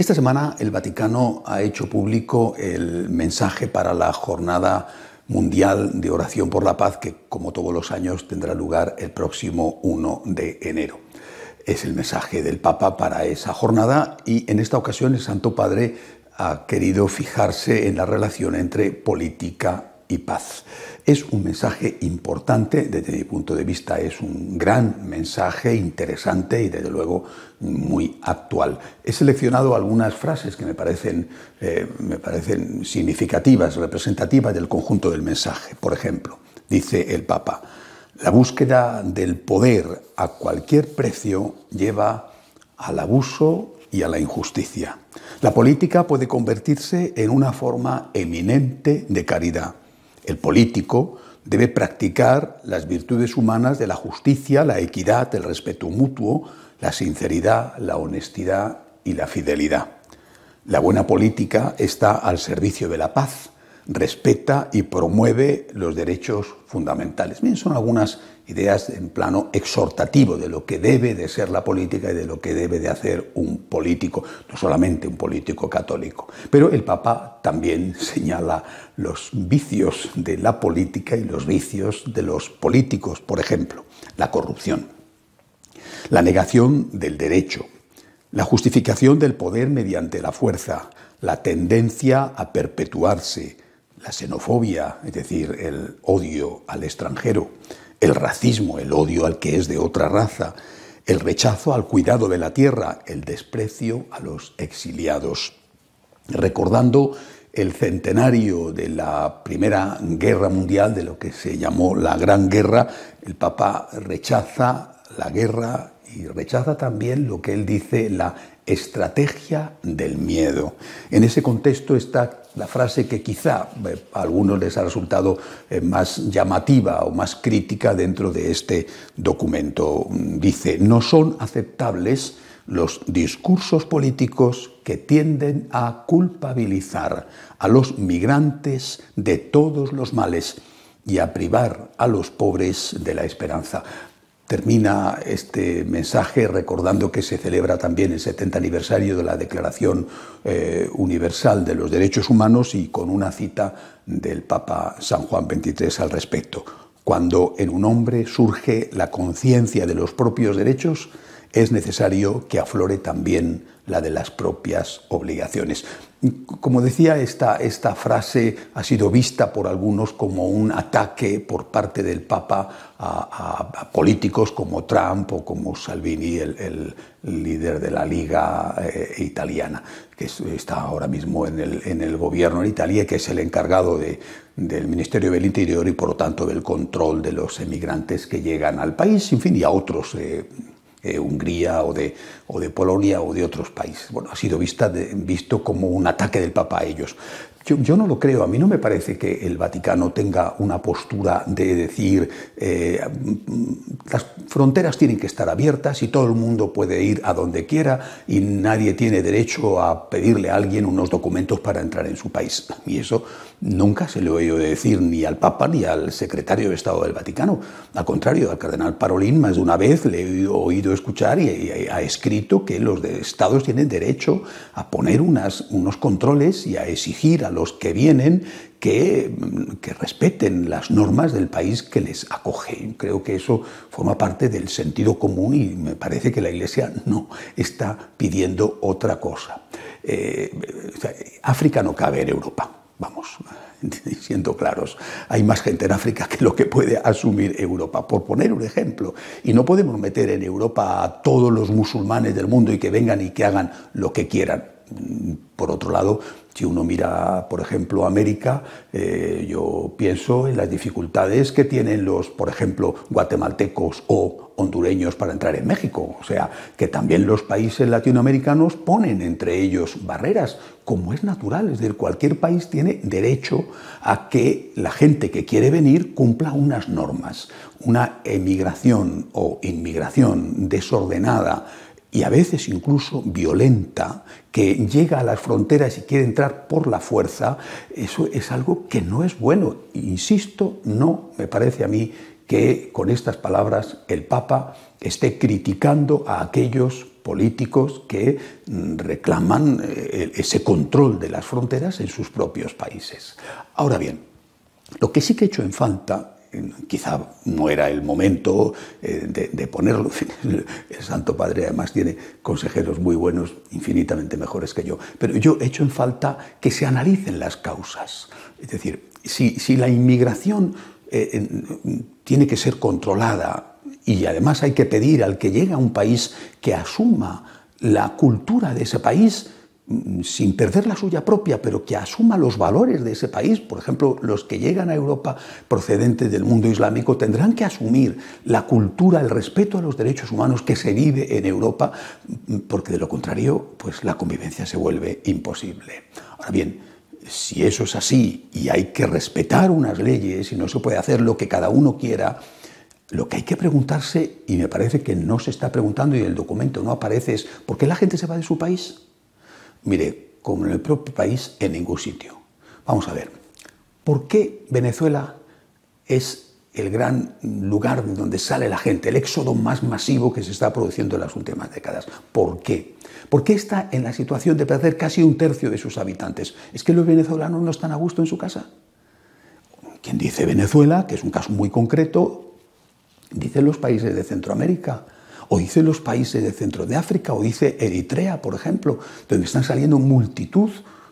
Esta semana el Vaticano ha hecho público el mensaje para la Jornada Mundial de Oración por la Paz, que como todos los años tendrá lugar el próximo 1 de enero. Es el mensaje del Papa para esa jornada y en esta ocasión el Santo Padre ha querido fijarse en la relación entre política y paz. Es un mensaje importante, desde mi punto de vista es un gran mensaje, interesante y desde luego muy actual. He seleccionado algunas frases que me parecen significativas, representativas del conjunto del mensaje. Por ejemplo, dice el Papa: la búsqueda del poder a cualquier precio lleva al abuso y a la injusticia. La política puede convertirse en una forma eminente de caridad. El político debe practicar las virtudes humanas de la justicia, la equidad, el respeto mutuo, la sinceridad, la honestidad y la fidelidad. La buena política está al servicio de la paz, respeta y promueve los derechos fundamentales. Bien, son algunas ideas en plano exhortativo de lo que debe de ser la política y de lo que debe de hacer un político, no solamente un político católico. Pero el Papa también señala los vicios de la política y los vicios de los políticos, por ejemplo, la corrupción, la negación del derecho, la justificación del poder mediante la fuerza, la tendencia a perpetuarse, la xenofobia, es decir, el odio al extranjero, el racismo, el odio al que es de otra raza, el rechazo al cuidado de la tierra, el desprecio a los exiliados. Recordando el centenario de la Primera Guerra Mundial, de lo que se llamó la Gran Guerra, el Papa rechaza la guerra y rechaza también lo que él dice la estrategia del miedo. En ese contexto está la frase que quizá a algunos les ha resultado más llamativa o más crítica dentro de este documento. Dice: no son aceptables los discursos políticos que tienden a culpabilizar a los migrantes de todos los males y a privar a los pobres de la esperanza. Termina este mensaje recordando que se celebra también el 70 aniversario de la Declaración Universal de los Derechos Humanos y con una cita del Papa San Juan XXIII al respecto. Cuando en un hombre surge la conciencia de los propios derechos, es necesario que aflore también la de las propias obligaciones. Como decía, esta frase ha sido vista por algunos como un ataque por parte del Papa a políticos como Trump o como Salvini, el líder de la Liga italiana, que está ahora mismo en el gobierno de Italia, que es el encargado del Ministerio del Interior y por lo tanto del control de los emigrantes que llegan al país, en fin, y a otros Hungría o de Polonia o de otros países. Bueno, ha sido visto como un ataque del Papa a ellos. Yo no lo creo. A mí no me parece que el Vaticano tenga una postura de decir las fronteras tienen que estar abiertas y todo el mundo puede ir a donde quiera y nadie tiene derecho a pedirle a alguien unos documentos para entrar en su país. Y eso nunca se lo he oído decir ni al Papa ni al secretario de Estado del Vaticano. Al contrario, al cardenal Parolin más de una vez le he oído escuchar y ha escrito que los estados tienen derecho a poner unos controles y a exigir a los que vienen que respeten las normas del país que les acoge. Creo que eso forma parte del sentido común y me parece que la Iglesia no está pidiendo otra cosa. África no cabe en Europa. Vamos, siendo claros, hay más gente en África que lo que puede asumir Europa, por poner un ejemplo. Y no podemos meter en Europa a todos los musulmanes del mundo y que vengan y que hagan lo que quieran. Por otro lado, si uno mira, por ejemplo, América, yo pienso en las dificultades que tienen los, por ejemplo, guatemaltecos o hondureños para entrar en México. O sea, que también los países latinoamericanos ponen entre ellos barreras, como es natural. Es decir, cualquier país tiene derecho a que la gente que quiere venir cumpla unas normas. Una emigración o inmigración desordenada y a veces incluso violenta, que llega a las fronteras y quiere entrar por la fuerza, eso es algo que no es bueno. Insisto, no me parece a mí que con estas palabras el Papa esté criticando a aquellos políticos que reclaman ese control de las fronteras en sus propios países. Ahora bien, lo que sí que he hecho en falta, quizá no era el momento de ponerlo, el Santo Padre además tiene consejeros muy buenos, infinitamente mejores que yo, pero yo he hecho en falta que se analicen las causas. Es decir, si la inmigración tiene que ser controlada y además hay que pedir al que llega a un país que asuma la cultura de ese país, sin perder la suya propia, pero que asuma los valores de ese país. Por ejemplo, los que llegan a Europa procedentes del mundo islámico tendrán que asumir la cultura, el respeto a los derechos humanos que se vive en Europa, porque de lo contrario, pues la convivencia se vuelve imposible. Ahora bien, si eso es así y hay que respetar unas leyes y no se puede hacer lo que cada uno quiera, lo que hay que preguntarse, y me parece que no se está preguntando y en el documento no aparece, es ¿por qué la gente se va de su país? Mire, como en el propio país, en ningún sitio. Vamos a ver, ¿por qué Venezuela es el gran lugar de donde sale la gente, el éxodo más masivo que se está produciendo en las últimas décadas? ¿Por qué? ¿Por qué está en la situación de perder casi 1/3 de sus habitantes? ¿Es que los venezolanos no están a gusto en su casa? Quien dice Venezuela, que es un caso muy concreto, dice los países de Centroamérica, o dice los países de Centro de África, o dice Eritrea, por ejemplo, donde están saliendo multitud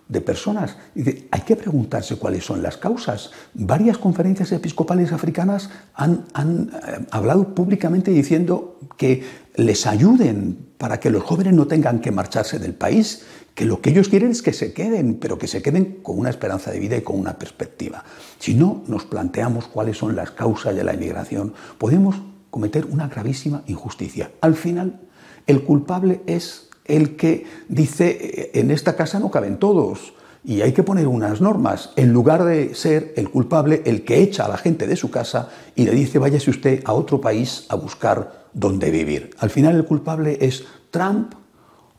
de personas. Dice, hay que preguntarse cuáles son las causas. Varias conferencias episcopales africanas han hablado públicamente diciendo que les ayuden para que los jóvenes no tengan que marcharse del país, que lo que ellos quieren es que se queden, pero que se queden con una esperanza de vida y con una perspectiva. Si no nos planteamos cuáles son las causas de la inmigración, podemos cometer una gravísima injusticia. Al final, el culpable es el que dice en esta casa no caben todos y hay que poner unas normas, en lugar de ser el culpable el que echa a la gente de su casa y le dice váyase usted a otro país a buscar dónde vivir. Al final el culpable es Trump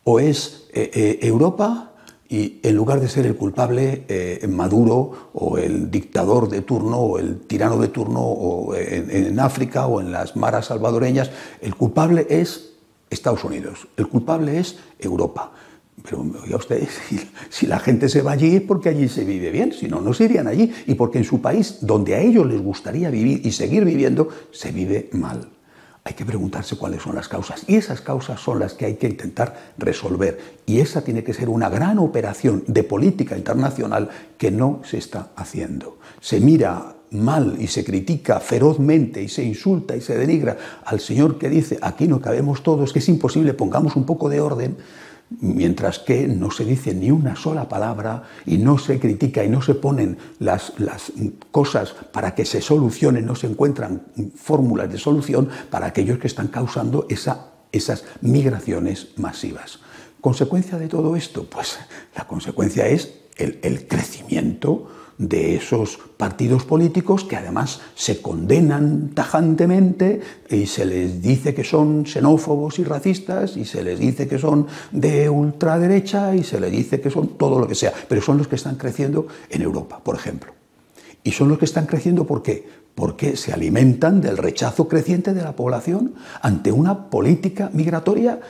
o es Europa, y en lugar de ser el culpable Maduro o el dictador de turno o el tirano de turno o en África o en las maras salvadoreñas, el culpable es Estados Unidos, el culpable es Europa. Pero oiga usted, si la gente se va allí es porque allí se vive bien, si no, no se irían allí, y porque en su país, donde a ellos les gustaría vivir y seguir viviendo, se vive mal. Hay que preguntarse cuáles son las causas, y esas causas son las que hay que intentar resolver, y esa tiene que ser una gran operación de política internacional que no se está haciendo. Se mira mal y se critica ferozmente y se insulta y se denigra al señor que dice aquí no cabemos todos, que es imposible, pongamos un poco de orden, mientras que no se dice ni una sola palabra y no se critica y no se ponen las cosas para que se solucionen, no se encuentran fórmulas de solución para aquellos que están causando esas migraciones masivas. ¿Consecuencia de todo esto? Pues la consecuencia es el crecimiento de esos partidos políticos que además se condenan tajantemente y se les dice que son xenófobos y racistas y se les dice que son de ultraderecha y se les dice que son todo lo que sea, pero son los que están creciendo en Europa, por ejemplo. Y son los que están creciendo ¿por qué? Porque se alimentan del rechazo creciente de la población ante una política migratoria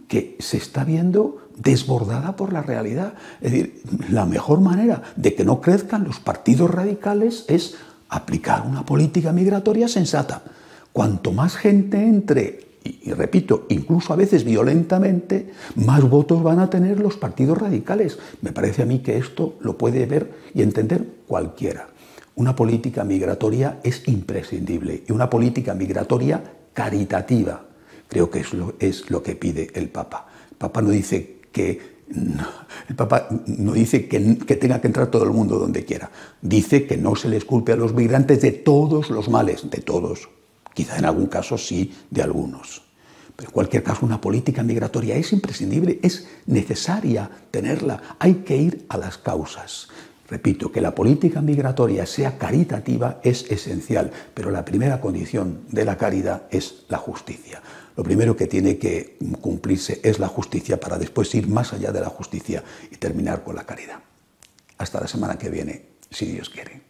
que se está viendo desbordada por la realidad. Es decir, la mejor manera de que no crezcan los partidos radicales es aplicar una política migratoria sensata. Cuanto más gente entre, y repito, incluso a veces violentamente, más votos van a tener los partidos radicales. Me parece a mí que esto lo puede ver y entender cualquiera. Una política migratoria es imprescindible, y una política migratoria caritativa. Creo que es lo que pide el Papa. El Papa no dice que tenga que entrar todo el mundo donde quiera. Dice que no se les culpe a los migrantes de todos los males, de todos. Quizá en algún caso sí, de algunos. Pero en cualquier caso, una política migratoria es imprescindible, es necesaria tenerla. Hay que ir a las causas. Repito, que la política migratoria sea caritativa es esencial, pero la primera condición de la caridad es la justicia. Lo primero que tiene que cumplirse es la justicia para después ir más allá de la justicia y terminar con la caridad. Hasta la semana que viene, si Dios quiere.